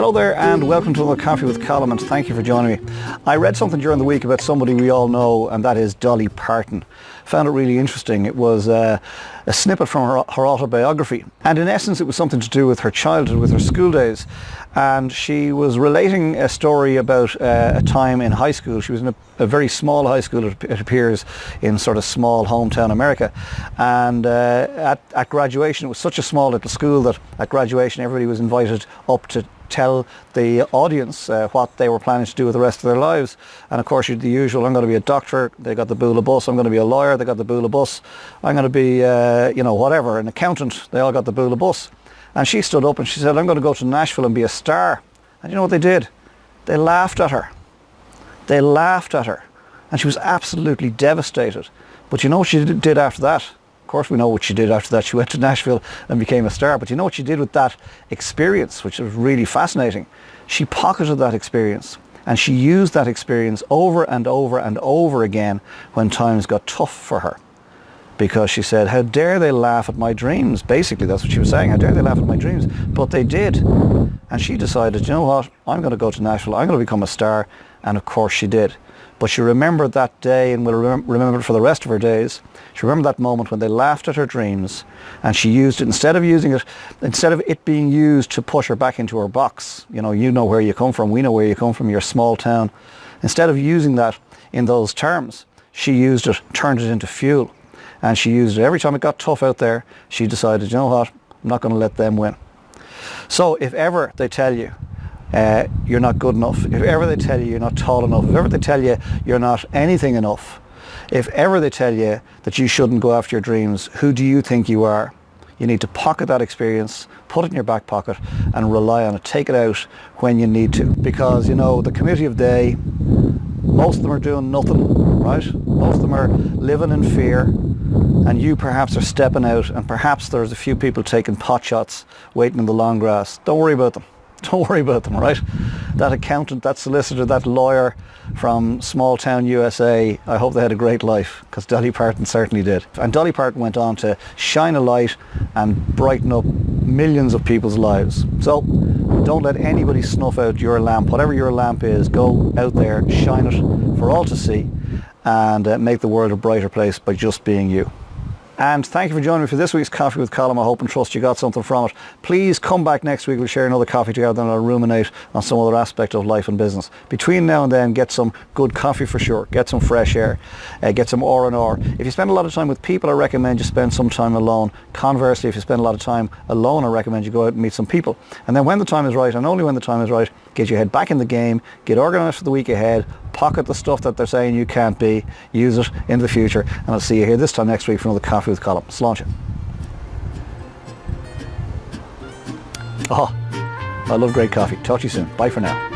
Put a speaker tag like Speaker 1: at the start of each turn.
Speaker 1: Hello there and welcome to another Coffee with Colm, and thank you for joining me. I read something during the week about somebody we all know, and that is Dolly Parton. Found it really interesting. It was a snippet from her autobiography, and in essence it was something to do with her childhood, with her school days. And she was relating a story about a time in high school. She was in a very small high school, it appears, in sort of small hometown America. And at graduation, it was such a small little school that at graduation everybody was invited up to tell the audience what they were planning to do with the rest of their lives. And of course, the usual: I'm going to be a doctor, they got the Bula bus; I'm going to be a lawyer, they got the Bula bus; I'm going to be whatever, an accountant, they all got the Bula bus. And she stood up and she said, I'm going to go to Nashville and be a star. And you know what they did? They laughed at her. They laughed at her. And she was absolutely devastated. But you know what she did after that? Of course we know what she did after that. She went to Nashville and became a star. But you know what she did with that experience, which was really fascinating? She pocketed that experience. And she used that experience over and over and over again when times got tough for her. Because she said, how dare they laugh at my dreams? Basically, that's what she was saying. How dare they laugh at my dreams? But they did. And she decided, you know what? I'm going to go to Nashville. I'm going to become a star. And of course she did. But she remembered that day and will remember it for the rest of her days. She remembered that moment when they laughed at her dreams, and she used it, instead of it being used to push her back into her box. You know where you come from. We know where you come from. You're a small town. Instead of using that in those terms, she used it, turned it into fuel. And she used it every time it got tough out there. She decided, you know what, I'm not going to let them win. So if ever they tell you you're not good enough, if ever they tell you you're not tall enough, if ever they tell you you're not anything enough, if ever they tell you that you shouldn't go after your dreams, who do you think you are? You need to pocket that experience, put it in your back pocket and rely on it. Take it out when you need to. Because, the community of day, most of them are doing nothing, right? Most of them are living in fear. And you perhaps are stepping out, and perhaps there's a few people taking pot shots, waiting in the long grass. Don't worry about them. Don't worry about them, right? That accountant, that solicitor, that lawyer from small town USA, I hope they had a great life, because Dolly Parton certainly did. And Dolly Parton went on to shine a light and brighten up millions of people's lives. So don't let anybody snuff out your lamp. Whatever your lamp is, go out there, shine it for all to see, and make the world a brighter place by just being you. And thank you for joining me for this week's Coffee with Colm. I hope and trust you got something from it. Please come back next week. We'll share another coffee together and I'll ruminate on some other aspect of life and business. Between now and then, get some good coffee for sure. Get some fresh air. Get some R&R. If you spend a lot of time with people, I recommend you spend some time alone. Conversely, if you spend a lot of time alone, I recommend you go out and meet some people. And then when the time is right, and only when the time is right, get your head back in the game, get organised for the week ahead, pocket the stuff that they're saying you can't be, use it in the future, and I'll see you here this time next week for another Coffee with Colm. Sláinte. Oh, I love great coffee. Talk to you soon. Bye for now.